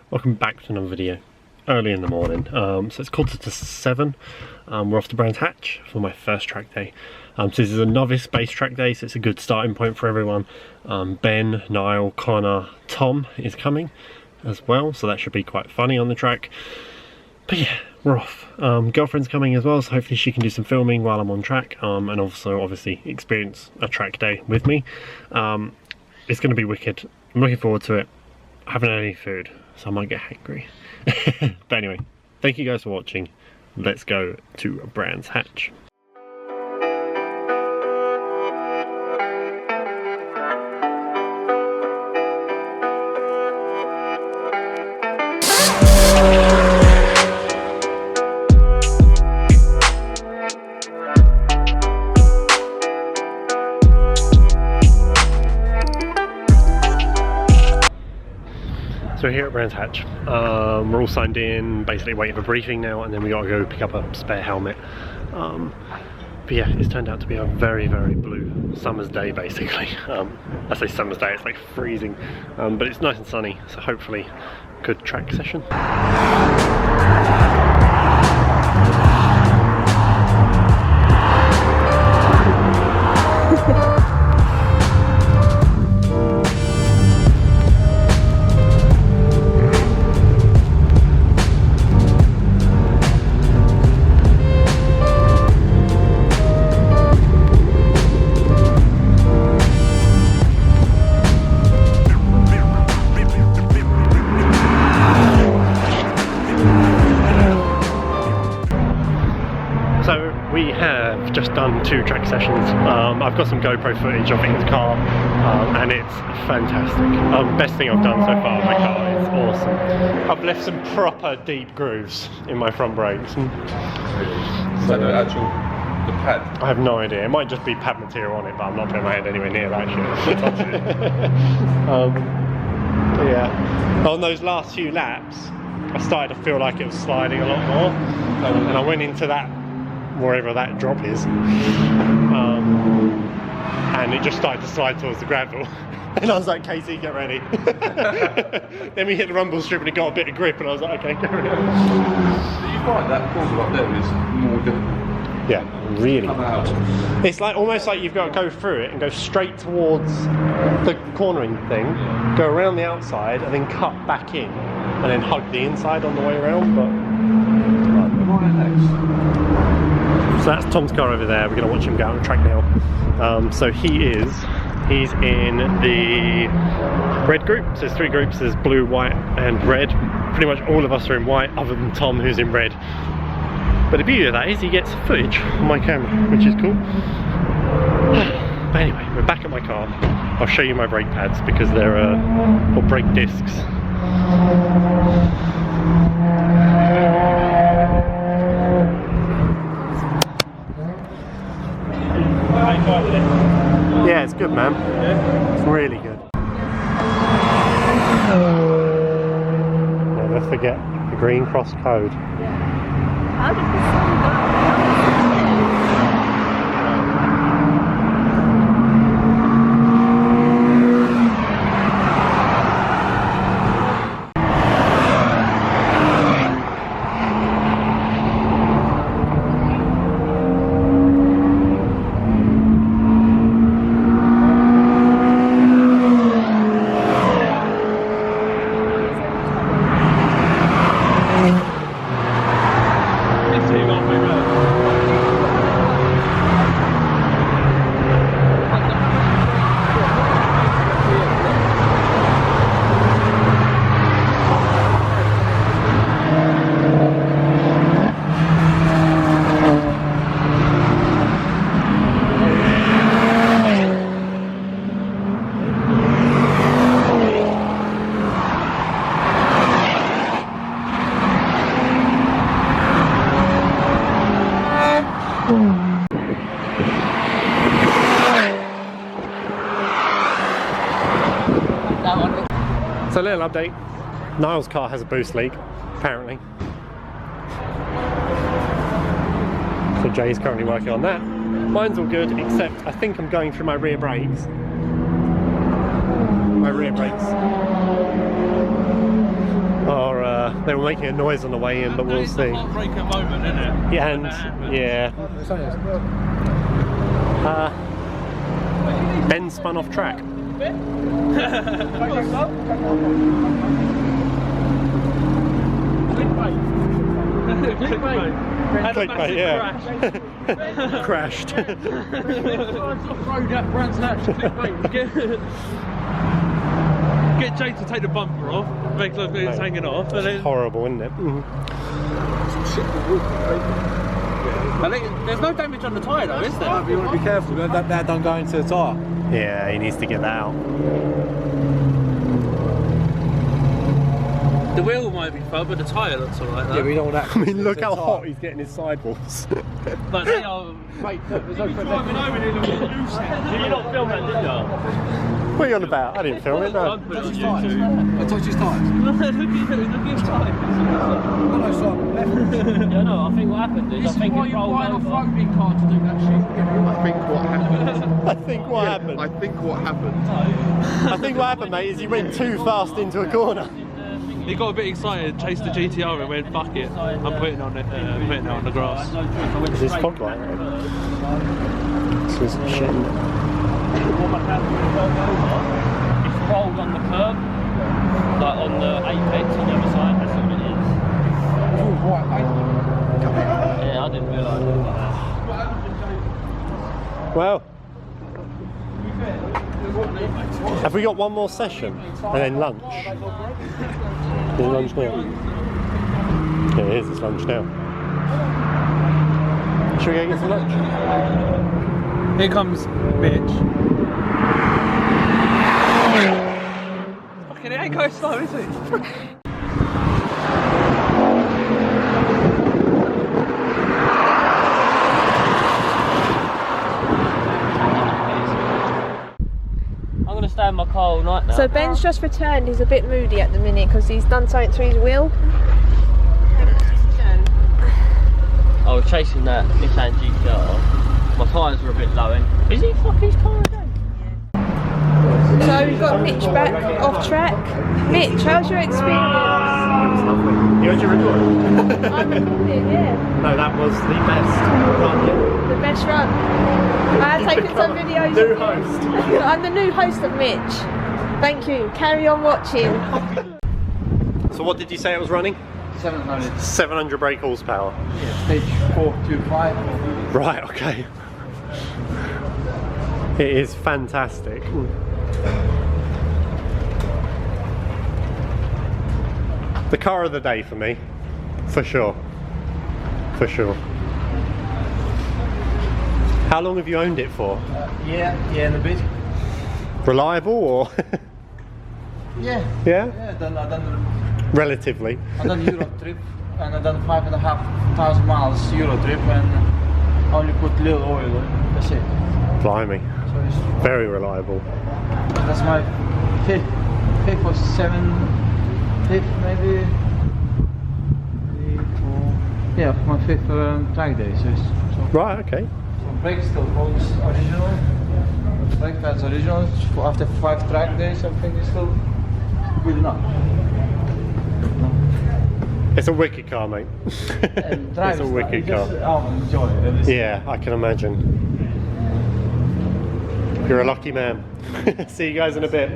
Welcome back to another video early in the morning. So it's 7:15. We're off to Brands Hatch for my first track day. So this is a novice base track day, so it's a good starting point for everyone. Ben, Niall, Connor, Tom is coming as well, so that should be quite funny on the track. But yeah, we're off. Girlfriend's coming as well, so hopefully she can do some filming while I'm on track, and also obviously experience a track day with me. It's going to be wicked. I'm looking forward to it. I haven't had any food, so I might get hangry. But anyway, thank you guys for watching. Let's go to Brands Hatch. So we're here at Brands Hatch. We're all signed in, basically waiting for briefing now, and then we gotta go pick up a spare helmet. But yeah, it's turned out to be a very, very blue summer's day, basically. I say summer's day, it's like freezing, but it's nice and sunny, so hopefully good track session. We have just done 2 track sessions. I've got some GoPro footage of it in the car, and it's fantastic. Best thing I've done so far in my car. It's awesome. I've left some proper deep grooves in my front brakes. So the actual pad? I have no idea. It might just be pad material on it, but I'm not putting my head anywhere near that shit. Yeah. On those last few laps, I started to feel like it was sliding a lot more, and I went into that, wherever that drop is, and it just started to slide towards the gravel. And I was like, Casey, get ready. Then we hit the rumble strip and it got a bit of grip, and I was like, okay, go ready. Do you find that corner up there is more difficult? Yeah, really. It's like almost like you've got to go through it and go straight towards the cornering thing, go around the outside, and then cut back in, and then hug the inside on the way around. But so that's Tom's car over there. We're going to watch him go out on the track now. So he's in the red group. So there's 3 groups, there's blue, white and red. Pretty much all of us are in white other than Tom, who's in red. But the beauty of that is he gets footage on my camera, which is cool. But anyway, we're back at my car. I'll show you my brake pads because they're or brake discs. Yeah, it's good, man. Yeah. It's really good. Never forget the green cross code. How did this song go? So a little update, Niall's car has a boost leak, apparently. So Jay's currently working on that. Mine's all good, except I think I'm going through my rear brakes. My rear brakes. Oh, They were making a noise on the way in, but we'll see. It's a heartbreaker moment, isn't it? Yeah, and yeah. Ben spun off track. Clickbait, yeah. Crashed. Get Jay to take the bumper off, make it look like it's hanging off, and then... Horrible, isn't it? I think there's no damage on the tyre though, is there? But you want to be careful, that don't go into the tyre. Yeah, he needs to get that out. The wheel might be fun, but the tyre looks alright. Yeah, we don't want that. I mean, look how hot he's getting his sidewalls. But they are... Wait, there's no driving over there looking loose. Did you not film that, did you? What are you on about? I didn't film it, no. I touched his tyres. Look at his tyres. Yeah, no, I think what happened is I think it rolled over. a floating car to do that shit. I think what happened. I think what happened. I think what happened. I think what happened, mate, is he went too fast into a corner. He got a bit excited, chased the GTR and went, fuck it, I'm putting it on the grass. Is this fog light? This is shit. It's rolled on the curb, like on the apex on the other side, that's what it is. Yeah, I didn't realise it. Well, have we got one more session and then lunch? Is it lunch now? Yeah, it is, it's lunch now. Should we go get some lunch? Here comes bitch. Fucking it ain't going slow, is it? I'm going to stay in my car all night now. So Ben's just returned. He's a bit moody at the minute because he's done something to his wheel. I was chasing that Nissan GTR. My tyres were a bit low. Is he fucking his car again? So we've got Mitch back off track. Mitch, how's your experience? It was lovely. You had your record? I'm recording, yeah. No, that was the best run yet. The best run. I have taken some videos. New host. I'm the new host of Mitch. Thank you. Carry on watching. So what did you say it was running? 700. 700 brake horsepower. Yeah, stage 4 to 5. Right, okay. It is fantastic. The car of the day for me, for sure. For sure. How long have you owned it for? Yeah, and a bit. Reliable or? Yeah. Yeah? Yeah, I done Relatively. Euro trip and I done 5,500 miles Euro trip and only put little oil on. That's it. Blimey. So it's, Very reliable. that's my fifth or fifth maybe. 3, 4. Yeah, my fifth track day. So Right, okay. brake still holds original. Brake pads original. After 5 track days, I think it's still good enough. It's a wicked car, mate. It's a wicked car. I'll enjoy it. Yeah, I can imagine. You're a lucky man. See you guys in a bit.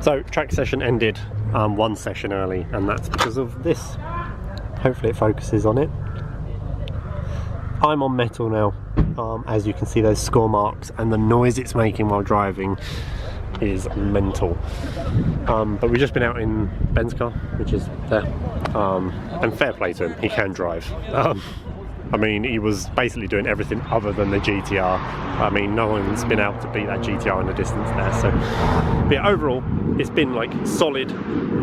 So, track session ended one session early, and that's because of this. Hopefully it focuses on it. I'm on metal now. As you can see, those score marks and the noise it's making while driving is mental. But we've just been out in Ben's car, which is there. And fair play to him, he can drive. I mean, he was basically doing everything other than the GTR. I mean, no one's been able to beat that GTR in the distance there. So, but yeah, overall, it's been like solid.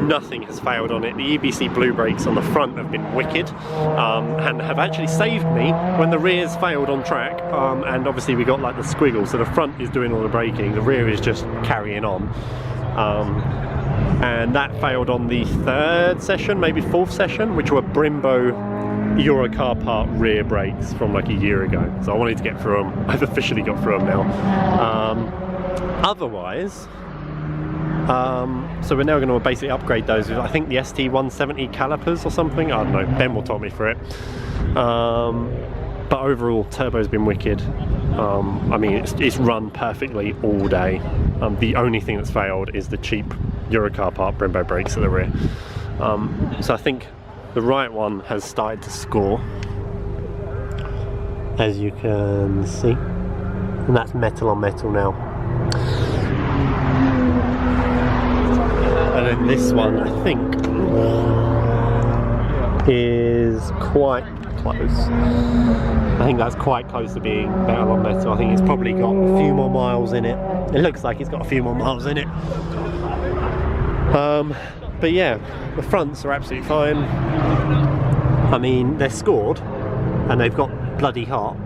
Nothing has failed on it. The EBC blue brakes on the front have been wicked, and have actually saved me when the rears failed on track. And obviously we got like the squiggle, so the front is doing all the braking, the rear is just carrying on. And that failed on the 3rd session, maybe 4th session, which were Brembo Euro car part rear brakes from like a year ago. So I wanted to get through them. I've officially got through them now. Otherwise, So we're now going to basically upgrade those with, I think, the ST170 calipers or something. I don't know, Ben will talk me through it. But overall, turbo's been wicked. I mean, it's run perfectly all day. The only thing that's failed is the cheap Eurocar part Brembo brakes at the rear. So I think the right one has started to score, as you can see, and that's metal on metal now. And then this one, I think, is quite close. I think that's quite close to being metal on metal. I think it's probably got a few more miles in it. It looks like it's got a few more miles in it. But yeah, the fronts are absolutely fine. I mean, they're scored and they've got bloody heart,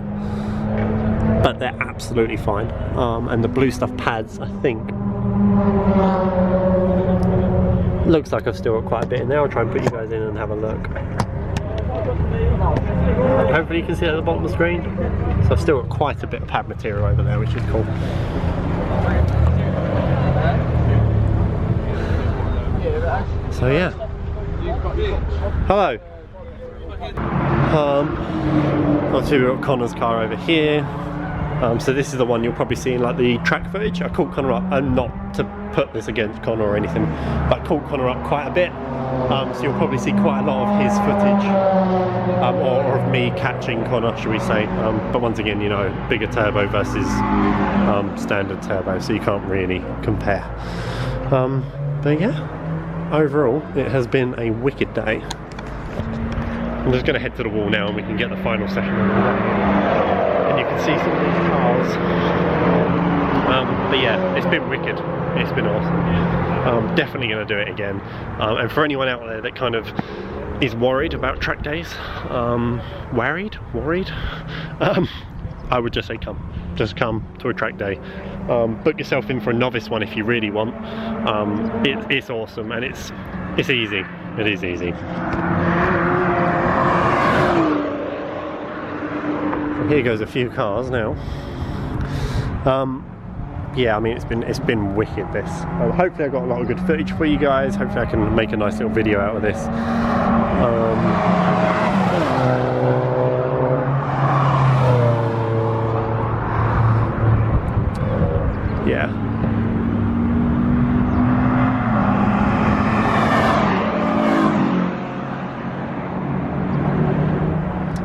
but they're absolutely fine. And the blue stuff pads, I think, looks like I've still got quite a bit in there. I'll try and put you guys in and have a look. Hopefully you can see it at the bottom of the screen. So I've still got quite a bit of pad material over there, which is cool. So yeah. Hello. Obviously we've got Connor's car over here. So this is the one you'll probably see in like the track footage. I caught Connor up, and not to put this against Connor or anything, but I caught Connor up quite a bit. So you'll probably see quite a lot of his footage, or of me catching Connor, should we say. But once again, you know, bigger turbo versus standard turbo, so you can't really compare. But yeah, overall it has been a wicked day. I'm just going to head to the wall now and we can get the final session on the way. And you can see some of these cars. But yeah, it's been wicked. It's been awesome. Definitely going to do it again. And for anyone out there that kind of is worried about track days, worried, I would just say come. Just come to a track day. Book yourself in for a novice one if you really want. It's awesome and it's easy. It is easy. Here goes a few cars now. Yeah, I mean it's been wicked this. Hopefully I've got a lot of good footage for you guys. Hopefully I can make a nice little video out of this. Yeah.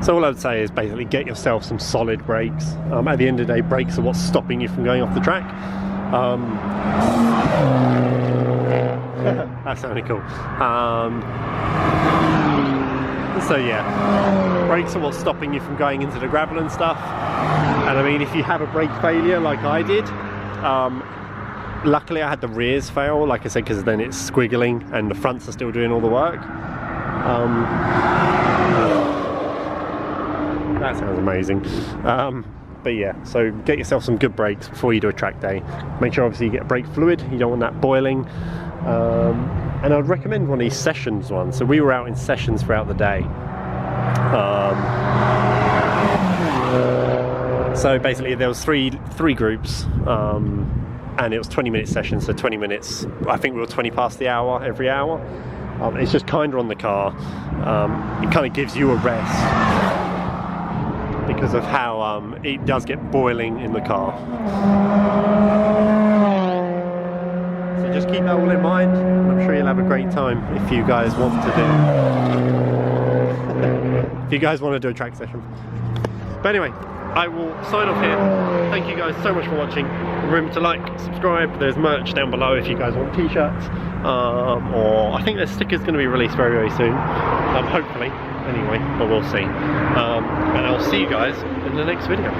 So all I would say is basically get yourself some solid brakes. At the end of the day, brakes are what's stopping you from going off the track. That sounded cool. So yeah, brakes are what's stopping you from going into the gravel and stuff. And I mean, if you have a brake failure like I did, luckily I had the rears fail, like I said, because then it's squiggling and the fronts are still doing all the work. That sounds amazing. But yeah, so get yourself some good brakes before you do a track day. Make sure obviously you get brake fluid, you don't want that boiling. And I'd recommend one of these sessions ones. So we were out in sessions throughout the day. So basically there was three groups, and it was 20-minute sessions, so 20 minutes, I think we were 20 past the hour every hour. It's just kinder on the car. It kind of gives you a rest, because of how it does get boiling in the car. So just keep that all in mind, and I'm sure you'll have a great time if you guys want to do a track session. But anyway, I will sign off here. Thank you guys so much for watching. Remember to like, subscribe. There's merch down below if you guys want t-shirts, or I think there's stickers going to be released very, very soon. Hopefully. Anyway, but we'll see. And I'll see you guys in the next video.